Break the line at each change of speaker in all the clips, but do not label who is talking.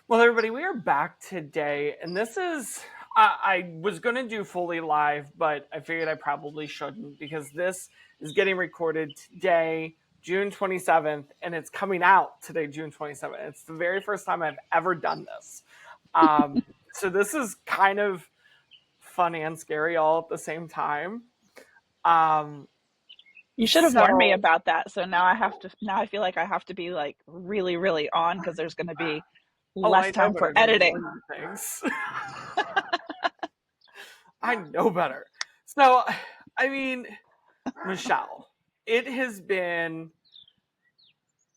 Well, everybody, we are back today, and this is. I was going to do fully live, but I figured I probably shouldn't because this is getting recorded today, June 27th, and it's coming out today, June 27th. It's the very first time I've ever done this. So this is kind of funny and scary all at the same time. Um,
You should have warned me
so,
about that. So now I feel like I have to be like really, really on because there's going to be
oh,
less
I know
time for
better than to
editing.
warn you things. I know better. So, I mean, Michele, it has been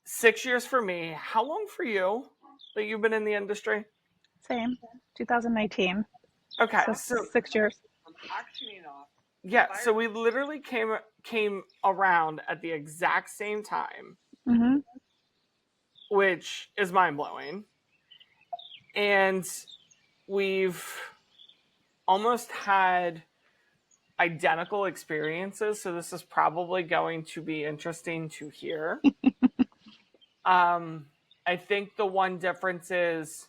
6 years for me. How long for you that you've been in the industry?
Same, 2019.
Okay,
So
so
6 years.
yeah, so we literally came around at the exact same time,
Hmm.
which is mind blowing. And we've almost had identical experiences, so this is probably going to be interesting to hear. Um, I think the one difference is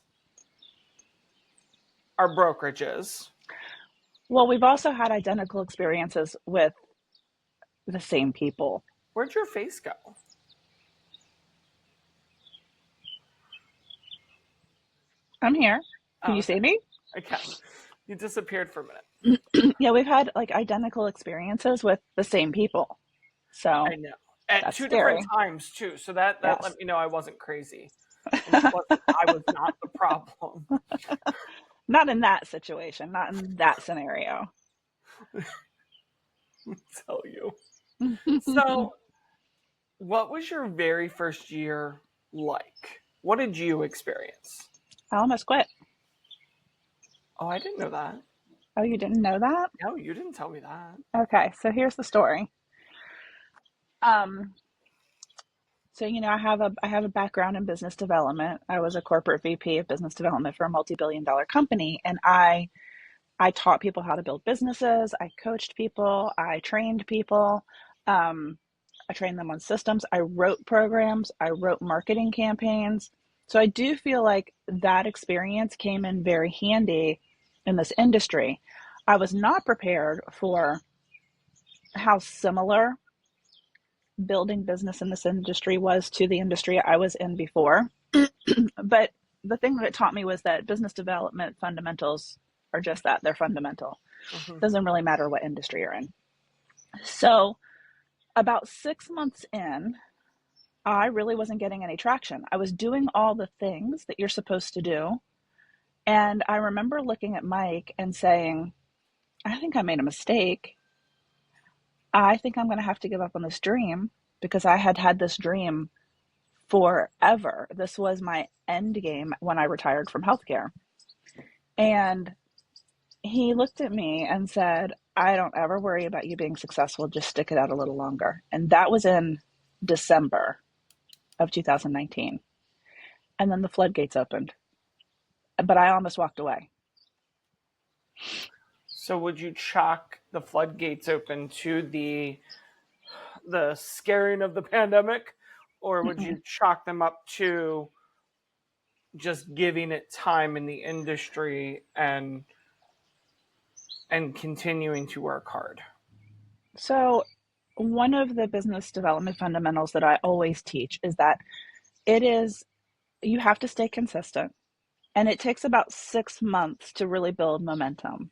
our brokerages.
Well, we've also had identical experiences with the same people.
Where'd your face go?
I'm here. Can
Oh,
you
okay.
see me?
I can. You disappeared for a minute.
Yeah, we've had like identical experiences with the same people. So
I know. At
that's
two different
scary.
times too. So that let
Yes.
me know I wasn't crazy. And I was not the problem.
Not in that situation, not in that scenario.
I'll tell you. So what was your very first year like? What did you experience?
I almost quit.
Oh, I didn't know that.
Oh, you didn't know that?
No, you didn't tell me that.
Okay, so here's the story. Um, I have a background in business development. I was a corporate VP of business development for a multi-billion-dollar company, and I taught people how to build businesses. I coached people. I trained people. Um, I trained them on systems. I wrote programs. I wrote marketing campaigns. So I do feel like that experience came in very handy in this industry. I was not prepared for how similar building business in this industry was to the industry I was in before. But the thing that it taught me was that business development fundamentals are just that, they're fundamental.
Hmm.
Doesn't really matter what industry you're in. So, about 6 months in, I really wasn't getting any traction. I was doing all the things that you're supposed to do. And I remember looking at Mike and saying, I think I made a mistake. I think I'm going to have to give up on this dream because I had had this dream forever. This was my end game when I retired from healthcare. And he looked at me and said, I don't ever worry about you being successful. Just stick it out a little longer. And that was in December of 2019. And then the floodgates opened. But I almost walked away.
So would you chalk the floodgates open to the scaring of the pandemic, or would
Mm-mm.
you chalk them up to just giving it time in the industry and continuing to work hard?
So, one of the business development fundamentals that I always teach is that it is, you have to stay consistent. And it takes about 6 months to really build momentum.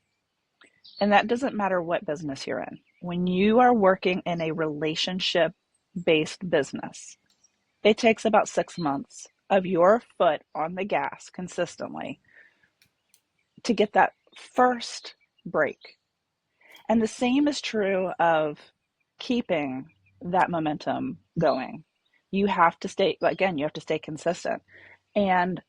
And that doesn't matter what business you're in. When you are working in a relationship based business, it takes about 6 months of your foot on the gas consistently to get that first break. And the same is true of keeping that momentum going. You have to stay, again, you have to stay consistent. And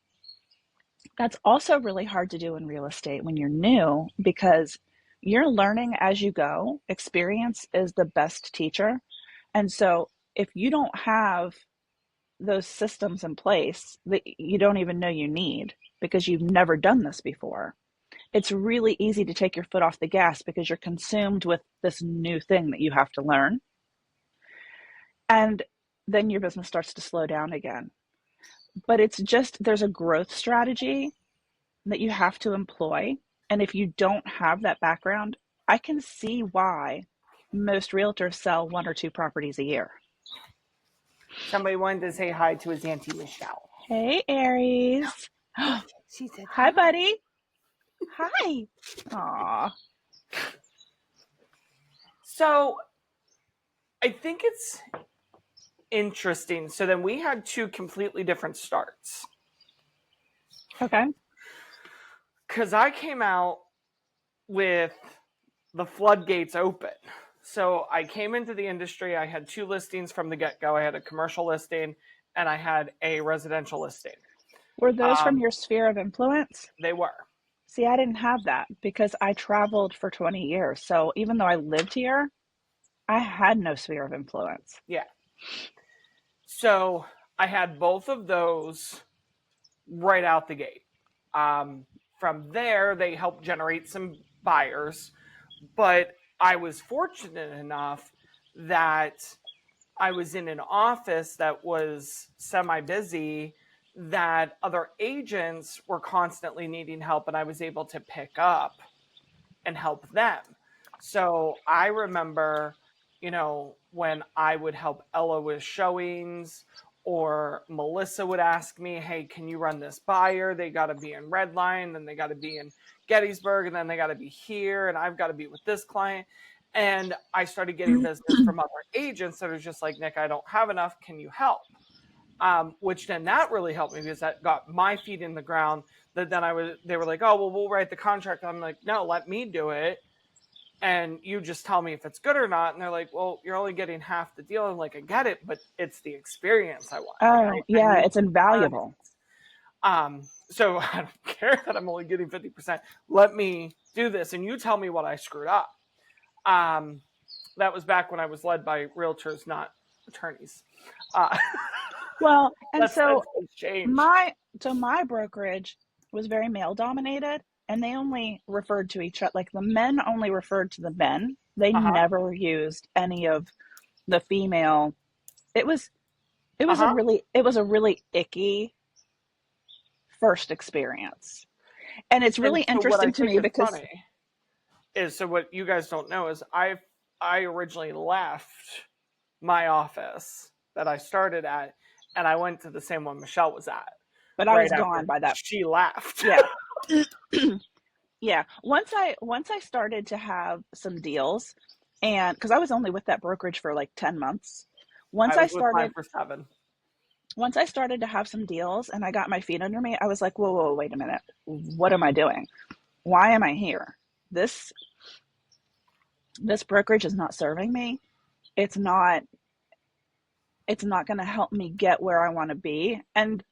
that's also really hard to do in real estate when you're new because you're learning as you go. Experience is the best teacher. And so if you don't have those systems in place that you don't even know you need because you've never done this before, it's really easy to take your foot off the gas because you're consumed with this new thing that you have to learn. And then your business starts to slow down again. but it's just there's a growth strategy that you have to employ. And if you don't have that background, I can see why most realtors sell one or two properties a year.
Somebody wanted to say hi to his Auntie Michele.
Hey, Aries.
Look, she said
Hi,
hi.
buddy. Hi. Aw.
So I think it's interesting. So then we had two completely different starts.
Okay.
Because I came out with the floodgates open. So I came into the industry. I had two listings from the get go. I had a commercial listing and I had a residential listing.
Were those from
Um,
your sphere of influence?
they were.
See, I didn't have that because I traveled for 20 years. So even though I lived here, I had no sphere of influence.
Yeah. So I had both of those right out the gate. Um, from there, they helped generate some buyers, but I was fortunate enough that I was in an office that was semi busy, that other agents were constantly needing help, and I was able to pick up and help them. So I remember, when I would help Ella with showings, or Melissa would ask me, hey, can you run this buyer? They got to be in Redline, then they got to be in Gettysburg, and then they got to be here, and I've got to be with this client. And I started getting business from other agents that are just like, Nick, I don't have enough. Can you help? Which then that really helped me because that got my feet in the ground. That then they were like, oh, well, we'll write the contract. I'm like, no, let me do it. And you just tell me if it's good or not. And they're like, well, you're only getting half the deal. I'm like, I get it, but it's the experience I want. Like,
Oh,
I
yeah,
need
it's invaluable.
so I don't care that I'm only getting 50%. Let me do this. And you tell me what I screwed up. That was back when I was led by realtors, not attorneys. Uh,
Well, and
that's
so
changed.
my brokerage was very male dominated, and they only referred to each other, like the men only referred to the men. They
Uh huh.
never used any of the female. It was
Uh huh.
it was a really icky first experience. And it's
And
really
so what I
interesting to
think
me
is
because
funny is, so what you guys don't know is I originally left my office that I started at, and I went to the same one Michele was at
but I
right
was gone
after
by that.
she left.
Yeah. Yeah. Once I started to have some deals, and because I was only with that brokerage for like 10 months. Once
I
I
was with mine
started
for 7.
once I started to have some deals and I got my feet under me, I was like, whoa, whoa, wait a minute. What am I doing? Why am I here? This this brokerage is not serving me. It's not it's not going to help me get where I want to be. And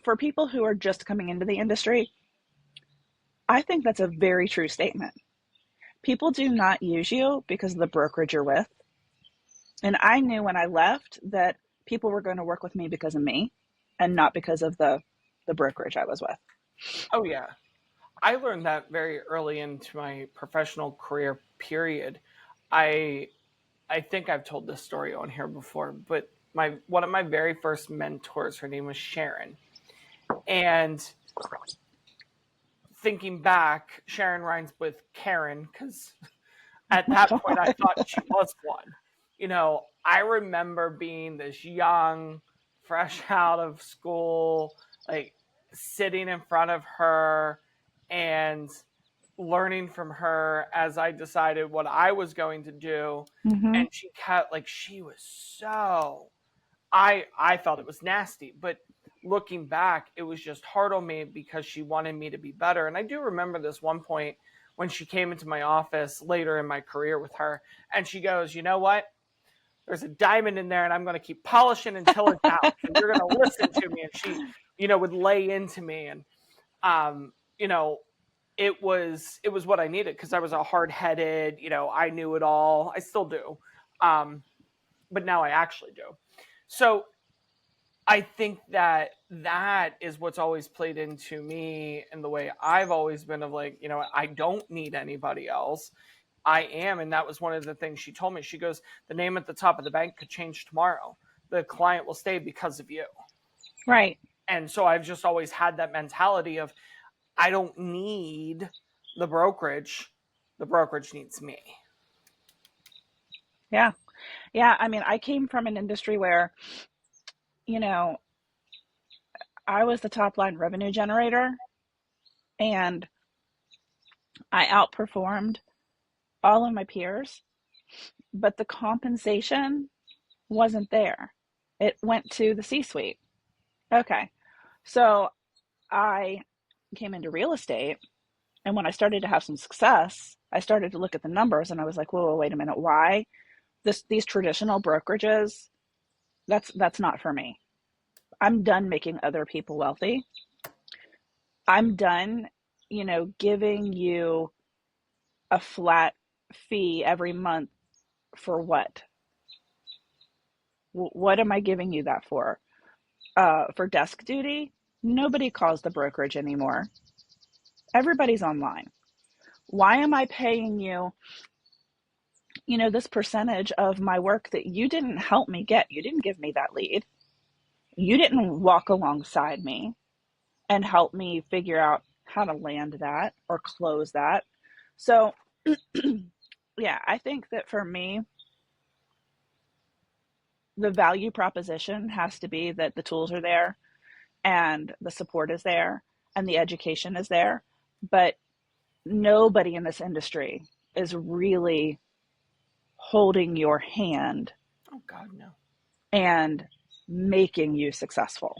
for people who are just coming into the industry, I think that's a very true statement. People do not use you because of the brokerage you're with. And I knew when I left that people were going to work with me because of me and not because of the brokerage I was with.
Oh yeah, I learned that very early into my professional career. Period. I I think I've told this story on here before, but my one of my very first mentors, her name was Sharon, and thinking back, Sharon rhymes with Karen because at
Oh my
that point I
God.
thought she was one. I remember being this young, fresh out of school, like sitting in front of her and learning from her as I decided what I was going to do.
Mm-hmm.
And she kept, like, she was so, I felt it was nasty, but looking back, it was just hard on me because she wanted me to be better. And I do remember this one point when she came into my office later in my career with her, and she goes, "You know what? There's a diamond in there, and I'm going to keep polishing until it's out. So you're going to listen to me." And she, would lay into me, and um, you know, it was what I needed because I was a hard headed, I knew it all. I still do, but now I actually do. So I think that is what's always played into me and the way I've always been of like, I don't need anybody else. I am. And that was one of the things she told me. She goes, the name at the top of the bank could change tomorrow. The client will stay because of you.
Right.
And so I've just always had that mentality of I don't need the brokerage needs me.
Yeah. Yeah. I mean, I came from an industry where, you know, I was the top line revenue generator and I outperformed all of my peers, but the compensation wasn't there. It went to the C suite. Okay. So I came into real estate, and when I started to have some success, I started to look at the numbers and I was like, whoa, wait a minute, why? These traditional brokerages, that's not for me. I'm done making other people wealthy. I'm done, giving you a flat fee every month for what? What am I giving you that for? For desk duty? Nobody calls the brokerage anymore. Everybody's online. Why am I paying you, this percentage of my work that you didn't help me get? You didn't give me that lead. You didn't walk alongside me and help me figure out how to land that or close that. So, yeah, I think that for me, the value proposition has to be that the tools are there and the support is there and the education is there. But nobody in this industry is really holding your hand
Oh God, no.
and making you successful.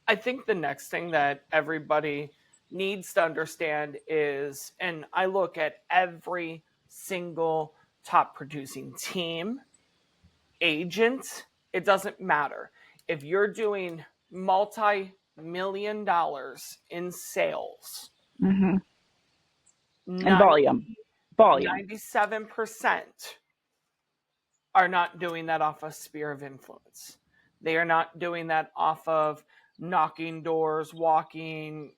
I think the next thing that everybody needs to understand is, and I look at every single top producing team, agent, it doesn't matter. If you're doing multi-million dollars in sales,
Mm-hmm. And
90,
volume.
97% are not doing that off a sphere of influence. They are not doing that off of knocking doors, walking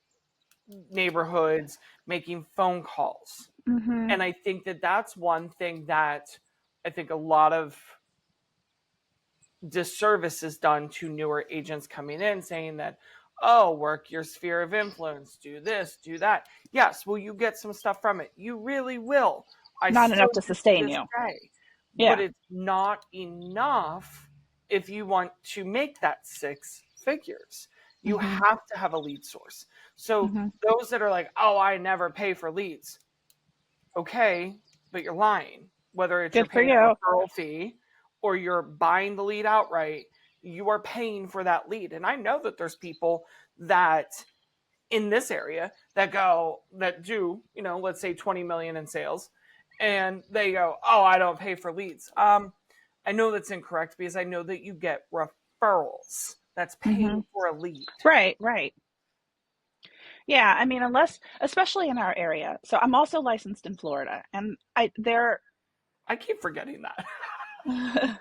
neighborhoods, making phone calls.
Mm-hmm.
And I think that that's one thing that I think a lot of disservice is done to newer agents coming in saying that, oh, work your sphere of influence, do this, do that. Yes, will you get some stuff from it? You really will. I
Not
still
enough to
do to
sustain
this
you.
day. But
Yeah.
it's not enough if you want to make that six figures. You
Mm-hmm.
have to have a lead source. So
Mm-hmm.
those that are like, oh, I never pay for leads. Okay, but you're lying. Whether it's you're
Good for
paying a
you.
referral fee or you're buying the lead outright, you are paying for that lead. And I know that there's people that in this area that do, let's say 20 million in sales, and they go, oh, I don't pay for leads. I know that's incorrect because I know that you get referrals. That's
Mm-hmm.
paying for a lead.
Right, right. Yeah, I mean, unless, especially in our area. So I'm also licensed in Florida, and
I keep forgetting that.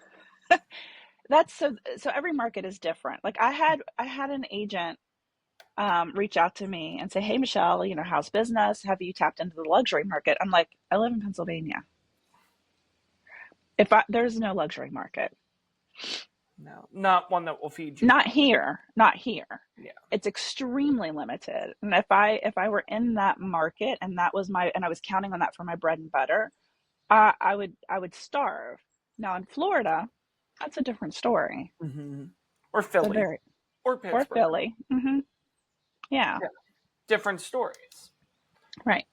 that's so every market is different. Like I had an agent reach out to me and say, "Hey, Michele, how's business? Have you tapped into the luxury market?" I'm like, "I live in Pennsylvania. There's no luxury market.
No, not one that will feed you.
Not here. Not here.
Yeah.
It's extremely limited. And if I were in that market and I was counting on that for my bread and butter, I would starve. Now in Florida, that's a different story.
Mm-hmm. Or
It's a
Philly
very
or
or
Pittsburgh.
Philly. Yeah,
Yeah. Different stories.
right.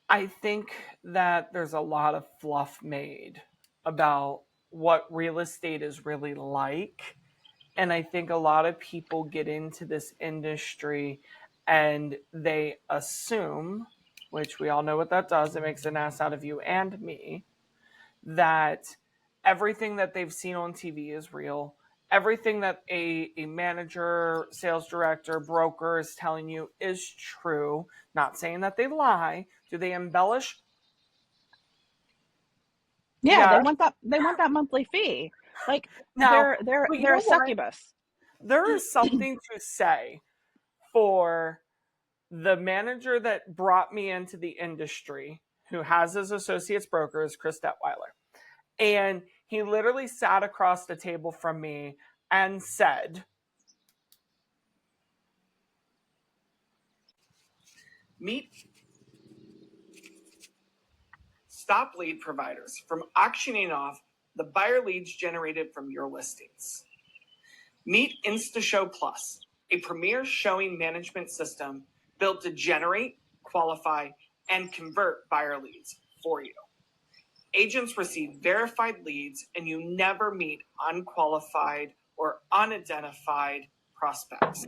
I think that there's a lot of fluff made about what real estate is really like. And I think a lot of people get into this industry and they assume, which we all know what that does, it makes an ass out of you and me, that everything that they've seen on TV is real. Everything that a manager, sales director, broker is telling you is true. Not saying that they lie. Do they embellish?
Yeah,
Yeah.
they want that monthly fee. Like
Now,
they're they're
but you
they're a
know what?
succubus.
There is something to say for the manager that brought me into the industry, who has his associates broker, is Chris Detweiler. And he literally sat across the table from me and said, Stop lead providers from auctioning off the buyer leads generated from your listings. Meet InstaShow Plus, a premier showing management system built to generate, qualify, and convert buyer leads for you. Agents receive verified leads, and you never meet unqualified or unidentified prospects.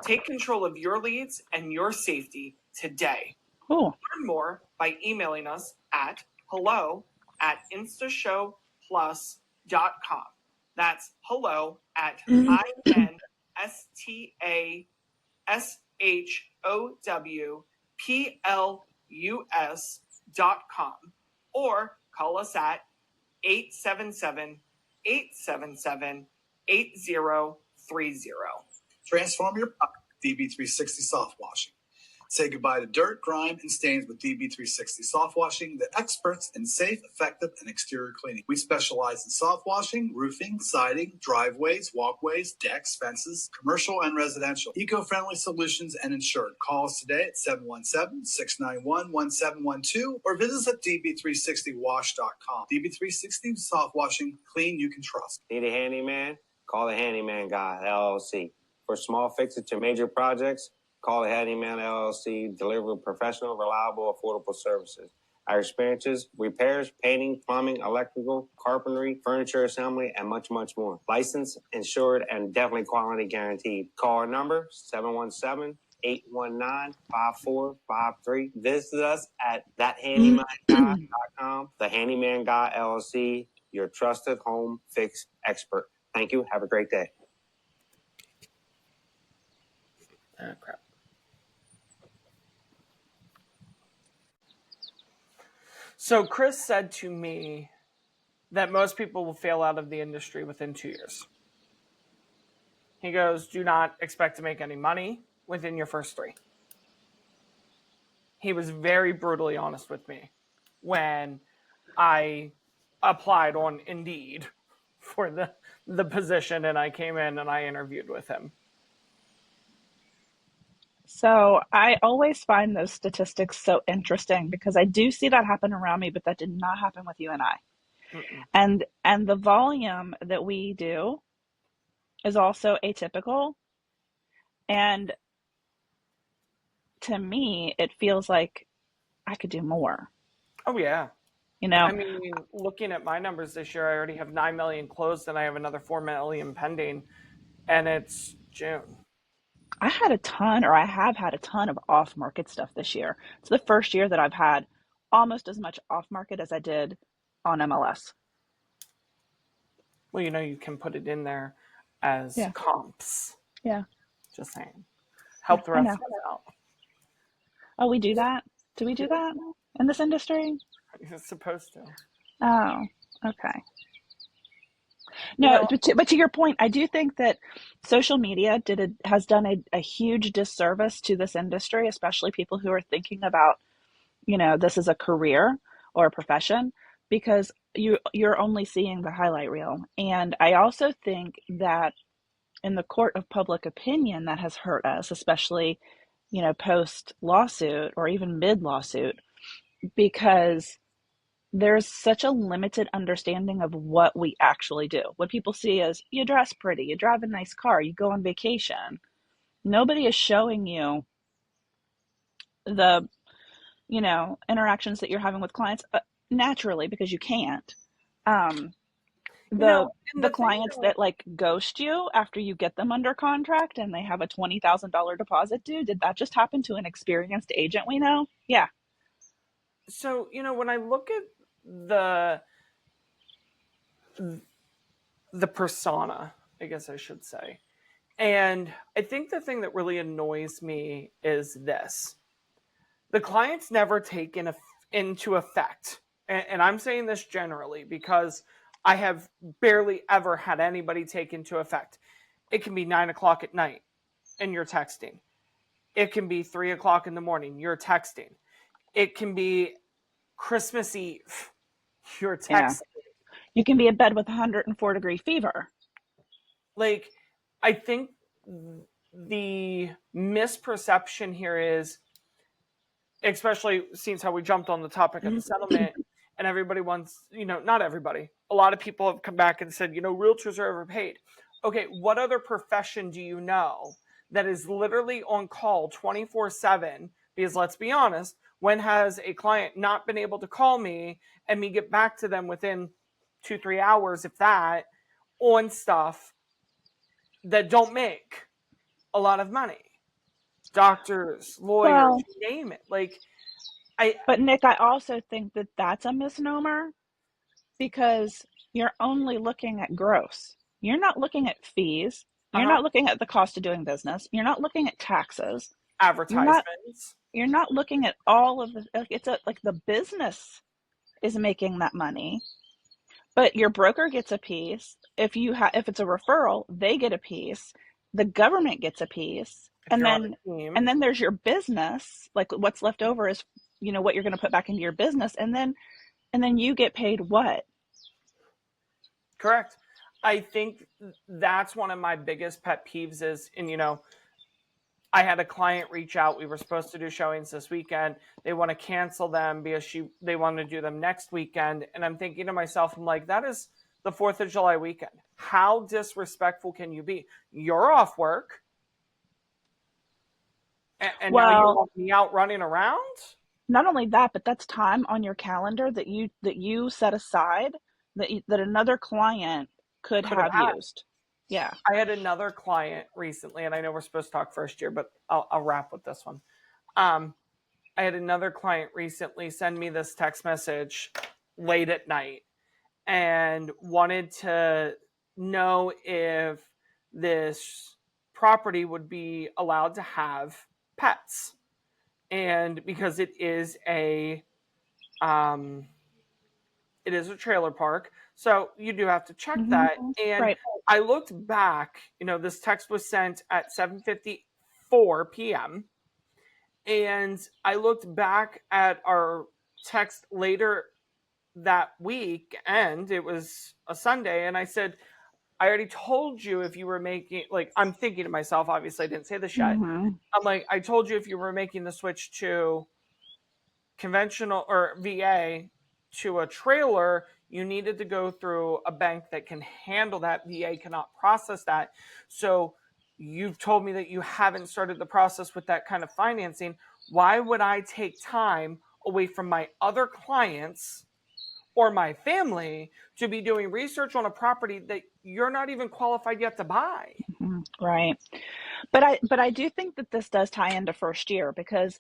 Take control of your leads and your safety today.
Cool.
Learn more by emailing us at hello@instashowplus.com. That's hello at INSTASHOWPLUS.com or call us at 877-877-8030.
Transform your DB360 soft washing. Say goodbye to dirt, grime, and stains with DB360 soft washing, the experts in safe, effective, and exterior cleaning. We specialize in soft washing, roofing, siding, driveways, walkways, decks, fences, commercial and residential, eco-friendly solutions, and insured. Call us today at 717-691-1712 or visit us at db360wash.com. DB360 soft washing, clean you can trust.
Need a handyman? Call the Handyman Guy, LLC. For small fixes to major projects, call the Handyman LLC, deliver professional, reliable, affordable services. Our experiences, repairs, painting, plumbing, electrical, carpentry, furniture assembly, and much, much more. Licensed, insured, and definitely quality guaranteed. Call our number, 717-819-5453. Visit us at thathandymanguy.com. The Handyman Guy LLC, your trusted home fix expert. Thank you. Have a great day.
Crap. So Chris said to me that most people will fail out of the industry within 2 years. He goes, do not expect to make any money within your first 3. He was very brutally honest with me when I applied on Indeed for the position, and I came in and I interviewed with him.
So I always find those statistics so interesting because I do see that happen around me, but that did not happen with you and I.
Mm-mm.
And the volume that we do is also atypical. And to me, it feels like I could do more.
Oh, yeah.
You know,
I mean, looking at my numbers this year, I already have 9 million closed and I have another 4 million pending, and it's June.
I have had a ton of off market stuff this year. It's the first year that I've had almost as much off market as I did on MLS.
Well, you can put it in there as comps.
Yeah.
Just saying. Help the rest of us out.
Oh, we do that? Do we do that in this industry?
You're supposed to.
Oh, okay. No, but to your point, I do think that social media has done a huge disservice to this industry, especially people who are thinking about, this is a career or a profession, because you're only seeing the highlight reel. And I also think that in the court of public opinion, that has hurt us, especially, post lawsuit or even mid lawsuit, because there's such a limited understanding of what we actually do. What people see is you dress pretty, you drive a nice car, you go on vacation. Nobody is showing you the, interactions that you're having with clients naturally, because you can't. The clients that like ghost you after you get them under contract and they have a $20,000 deposit due, did that just happen to an experienced agent we know? Yeah.
So, when I look at the persona, I guess I should say, and I think the thing that really annoys me is this. The clients never take into effect, and I'm saying this generally because I have barely ever had anybody take into effect. It can be 9 o'clock at night and you're texting. It can be 3 o'clock in the morning, you're texting. It can be Christmas Eve, you're texting. Yeah.
You can be in bed with 104-degree fever.
Like, I think the misperception here is especially since how we jumped on the topic of the settlement, and everybody wants, not everybody, a lot of people have come back and said, realtors are overpaid. Okay, what other profession do you know that is literally on call 24/7? Because let's be honest, when has a client not been able to call me and me get back to them within 2-3 hours, if that, on stuff that don't make a lot of money? Doctors, lawyers, you name it.
But Nick, I also think that that's a misnomer, because you're only looking at gross. You're not looking at fees. You're not looking at the cost of doing business. You're not looking at taxes.
Advertisements.
You're not looking at all of the, like the business is making that money, but your broker gets a piece. If it's a referral, they get a piece. The government gets a piece. And then there's your business. Like what's left over is, what you're going to put back into your business. And then you get paid what?
Correct. I think that's one of my biggest pet peeves is, and I had a client reach out. We were supposed to do showings this weekend. They want to cancel them because they want to do them next weekend. And I'm thinking to myself, I'm like, that is the 4th of July weekend. How disrespectful can you be? You're off work. And now you want me out running around?
Not only that, but that's time on your calendar that you set aside that another client could have used. Yeah.
I had another client recently, and I know we're supposed to talk first year, but I'll wrap with this one. I had another client recently send me this text message late at night and wanted to know if this property would be allowed to have pets. And because it is a trailer park, so you do have to check that. And I looked back, this text was sent at 7:54 p.m. And I looked back at our text later that week, and it was a Sunday, and I said, I already told you if you were making, I'm thinking to myself, obviously I didn't say this yet. I'm like, I told you if you were making the switch to conventional or VA to a trailer, you needed to go through a bank that can handle that. VA cannot process that. So you've told me that you haven't started the process with that kind of financing. Why would I take time away from my other clients or my family to be doing research on a property that you're not even qualified yet to buy?
Right. But I do think that this does tie into first year, because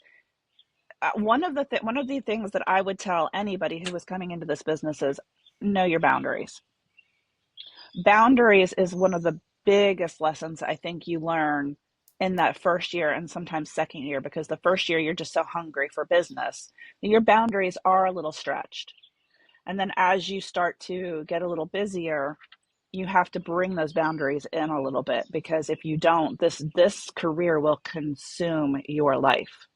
one of the things that I would tell anybody who was coming into this business is know your boundaries. Boundaries is one of the biggest lessons I think you learn in that first year and sometimes second year, because the first year you're just so hungry for business. Your boundaries are a little stretched. And then as you start to get a little busier, you have to bring those boundaries in a little bit, because if you don't, this career will consume your life.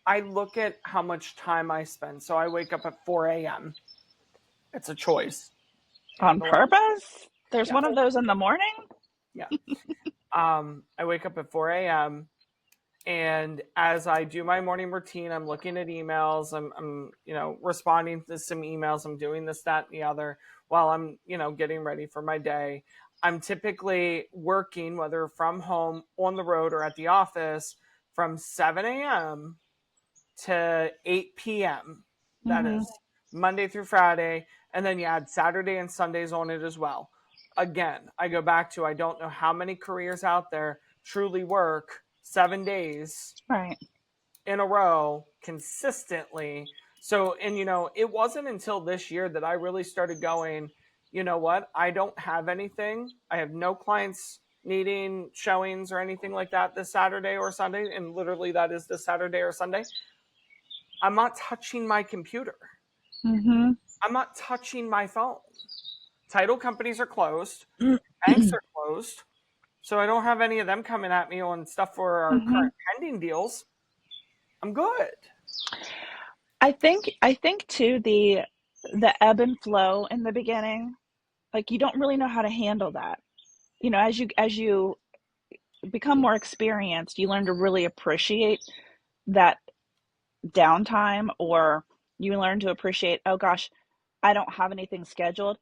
I look at how much time I spend. So I wake up at 4 a.m. It's a choice.
On purpose? There's one of those in the morning?
Yeah. I wake up at 4 a.m. and as I do my morning routine, I'm looking at emails. I'm responding to some emails. I'm doing this, that, and the other while I'm, getting ready for my day. I'm typically working, whether from home, on the road, or at the office, from 7 a.m. to 8 p.m. That is Monday through Friday. And then you add Saturday and Sundays on it as well. Again, I go back to, I don't know how many careers out there truly work 7 days in a row consistently. So, and it wasn't until this year that I really started going, you know what? I don't have anything. I have no clients needing showings or anything like that this Saturday or Sunday. And literally that is this Saturday or Sunday. I'm not touching my computer. I'm not touching my phone. Title companies are closed. Banks are closed. So I don't have any of them coming at me on stuff for our current pending deals. I'm good.
I think too, the ebb and flow in the beginning, like you don't really know how to handle that. As you become more experienced, you learn to really appreciate that downtime, or you learn to appreciate, oh gosh, I don't have anything scheduled.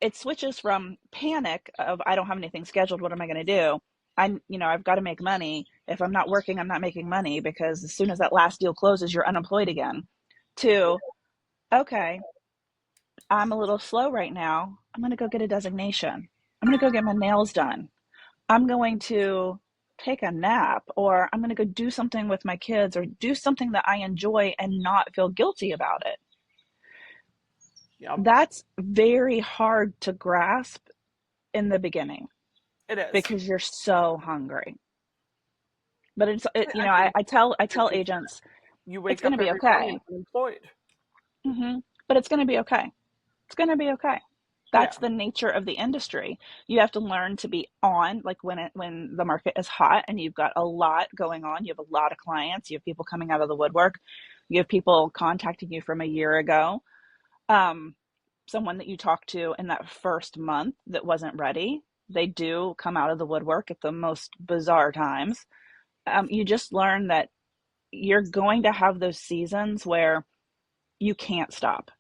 It switches from panic of I don't have anything scheduled, what am I going to do? I've got to make money. If I'm not working, I'm not making money, because as soon as that last deal closes, you're unemployed again. To, okay, I'm a little slow right now. I'm going to go get a designation. I'm going to go get my nails done. I'm going to take a nap, or I'm going to go do something with my kids, or do something that I enjoy and not feel guilty about it.
Yep.
That's very hard to grasp in the beginning.
It is.
Because you're so hungry. But I tell agents,
you wake
it's going
up
to be
every
okay.
morning unemployed.
Mm-hmm. But it's going to be okay. It's going to be okay. That's the nature of the industry. You have to learn to be on, like when the market is hot and you've got a lot going on, you have a lot of clients, you have people coming out of the woodwork, you have people contacting you from a year ago, someone that you talked to in that first month that wasn't ready. They do come out of the woodwork at the most bizarre times. You just learn that you're going to have those seasons where you can't stop.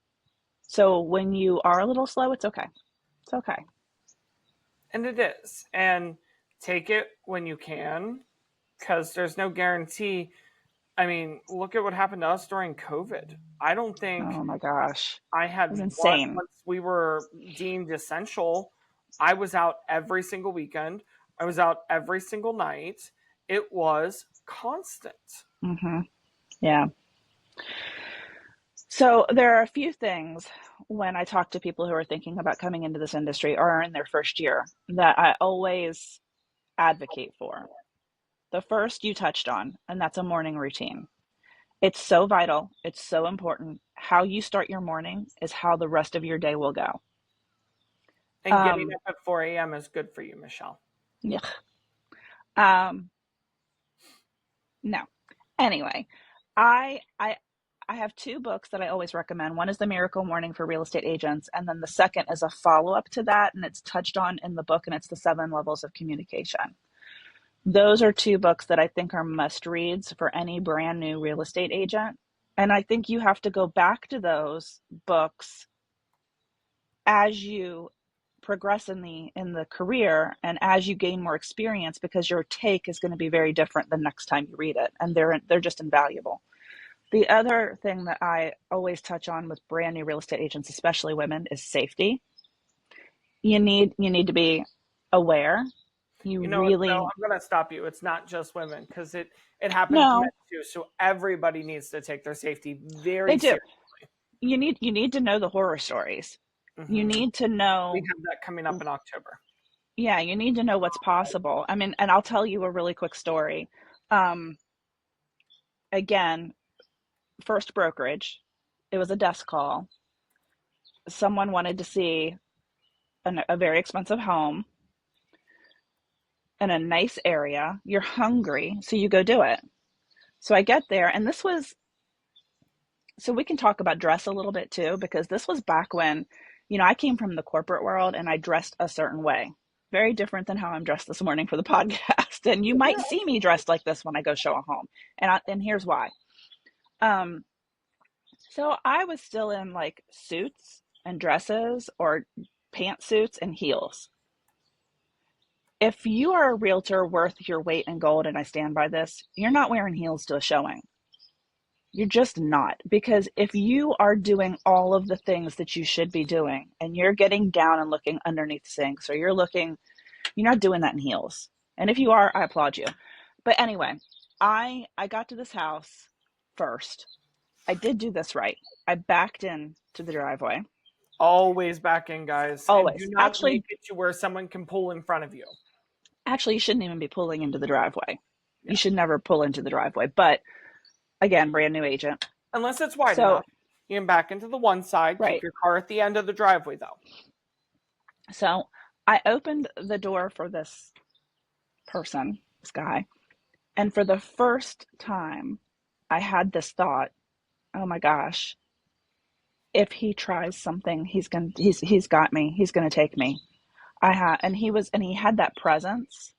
So when you are a little slow, it's okay. It's okay.
And it is. And take it when you can, because there's no guarantee. I mean, look at what happened to us during COVID. I don't think
Oh my gosh.
I
It was
had one,
insane.
once we were deemed essential, I was out every single weekend. I was out every single night. It was constant.
Mm-hmm. Yeah. So there are a few things when I talk to people who are thinking about coming into this industry or are in their first year that I always advocate for. The first you touched on, and that's a morning routine. It's so vital. It's so important. How you start your morning is how the rest of your day will go.
And getting up at 4 a.m. is good for you, Michele.
Yeah. No. Anyway, I have two books that I always recommend. One is The Miracle Morning for Real Estate Agents, and then the second is a follow-up to that, and it's touched on in the book, and it's The 7 Levels of Communication. Those are two books that I think are must reads for any brand new real estate agent. And I think you have to go back to those books as you progress in the career and as you gain more experience, because your take is going to be very different the next time you read it, and they're just invaluable. The other thing that I always touch on with brand new real estate agents, especially women, is safety. You need to be aware.
You know what, though? I'm going to stop you. It's not just women, because it happens to men
No,
too. So everybody needs to take their safety very
they do.
seriously.
You need to know the horror stories. You need to
We
know,
have that coming up in October.
yeah, you need to know what's possible. I mean, and I'll tell you a really quick story. Um, Again, first brokerage, it was a desk call. Someone wanted to see a very expensive home in a nice area. You're hungry, so you go do it. So I get there, and so we can talk about dress a little bit too, because this was back when, I came from the corporate world and I dressed a certain way. Very different than how I'm dressed this morning for the podcast. And you might see me dressed like this when I go show a home. And here's why. So I was still in like suits and dresses or pantsuits and heels. If you are a realtor worth your weight in gold, and I stand by this, you're not wearing heels to a showing. You're just not. Because if you are doing all of the things that you should be doing and you're getting down and looking underneath sinks, or you're not doing that in heels. And if you are, I applaud you. But anyway, I got to this house first. I did do this right. I backed in to the driveway.
Always back in, guys. And
Always.
do not make it to where someone can pull in front of you.
Actually, you shouldn't even be pulling into the driveway.
Yeah.
You should never pull into the driveway. But again, brand new agent.
Unless it's wide enough. You can back into the one side,
right.
Keep your car at the end of the driveway, though.
So I opened the door for this person, this guy, and for the first time, I had this thought, oh my gosh, if he tries something, he's got me. He's gonna take me. And he had that presence.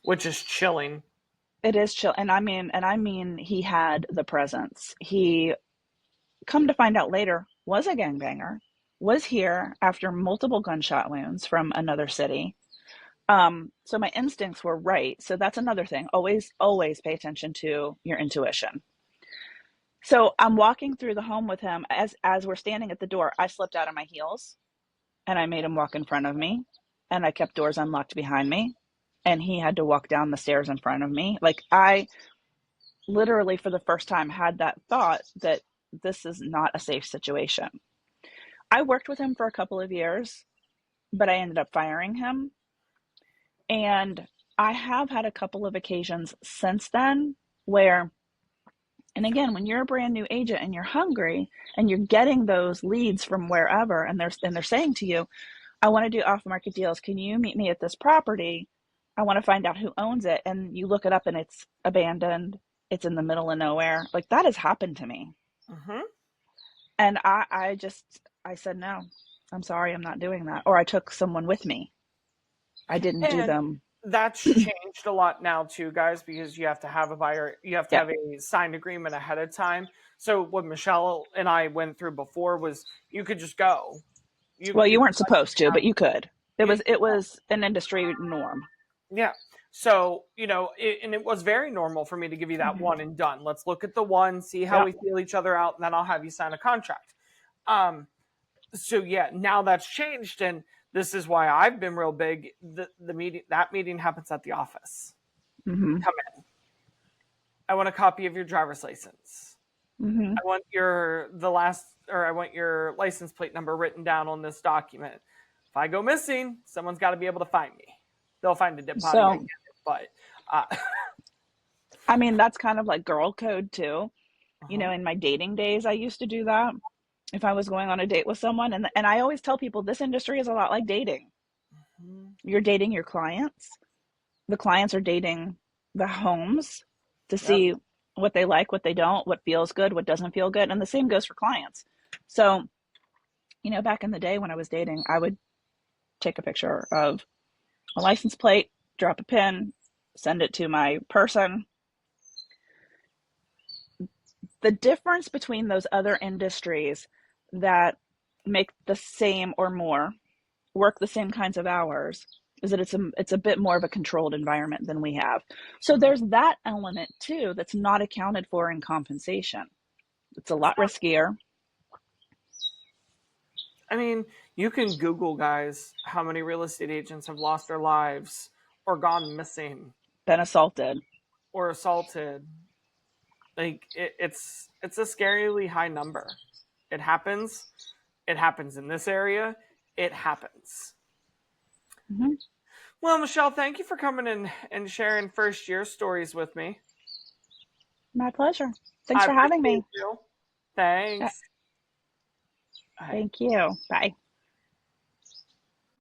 Which is chilling.
It is chill. And I mean, he had the presence. He, come to find out later, was a gangbanger, was here after multiple gunshot wounds from another city. So my instincts were right. So that's another thing. Always pay attention to your intuition. So I'm walking through the home with him. As we're standing at the door, I slipped out of my heels and I made him walk in front of me, and I kept doors unlocked behind me, and he had to walk down the stairs in front of me. Like, I literally, for the first time, had that thought that this is not a safe situation. I worked with him for a couple of years, but I ended up firing him. And I have had a couple of occasions since then where, and again, when you're a brand new agent and you're hungry and you're getting those leads from wherever, and they're saying to you, I want to do off market deals. Can you meet me at this property? I want to find out who owns it. And you look it up and it's abandoned. It's in the middle of nowhere. Like, that has happened to me.
Mm-hmm.
And I said, no, I'm sorry, I'm not doing that. Or I took someone with me. I didn't do
And
them.
that's changed a lot now too, guys, because you have to have a buyer, you have to
Yeah.
have a signed agreement ahead of time. So what Michele and I went through before was you could just go.
Well, you
could,
weren't supposed to, but you could.
you-
It was an industry norm.
yeah. So, and it was very normal for me to give you that one and done. Let's look at the one, see how we feel each other out, and then I'll have you sign a contract. So yeah, now that's changed, and this is why I've been real big. The meeting, that meeting happens at the office.
Mm-hmm.
Come in. I want a copy of your driver's license.
Mm-hmm.
I want your license plate number written down on this document. If I go missing, someone's got to be able to find me. They'll find a dead body,
So,
but
I mean, that's kind of like girl code too.
uh-huh.
In my dating days, I used to do that. If I was going on a date with someone, and I always tell people this industry is a lot like dating.
Mm-hmm.
You're dating your clients. The clients are dating the homes to
Yep.
see what they like, what they don't, what feels good, what doesn't feel good. And the same goes for clients. So, back in the day when I was dating, I would take a picture of a license plate, drop a pin, send it to my person. The difference between those other industries that make the same or more, work the same kinds of hours, is that it's a bit more of a controlled environment than we have. So there's that element too that's not accounted for in compensation. It's a lot riskier.
I mean, you can Google, guys, how many real estate agents have lost their lives or gone missing
Been assaulted.
or assaulted. Like it's a scarily high number. It happens. It happens in this area. It happens.
Mm-hmm.
Well, Michele, thank you for coming in and sharing first year stories with me.
My pleasure. Thanks for having me.
You. Thanks.
Thank you. Bye.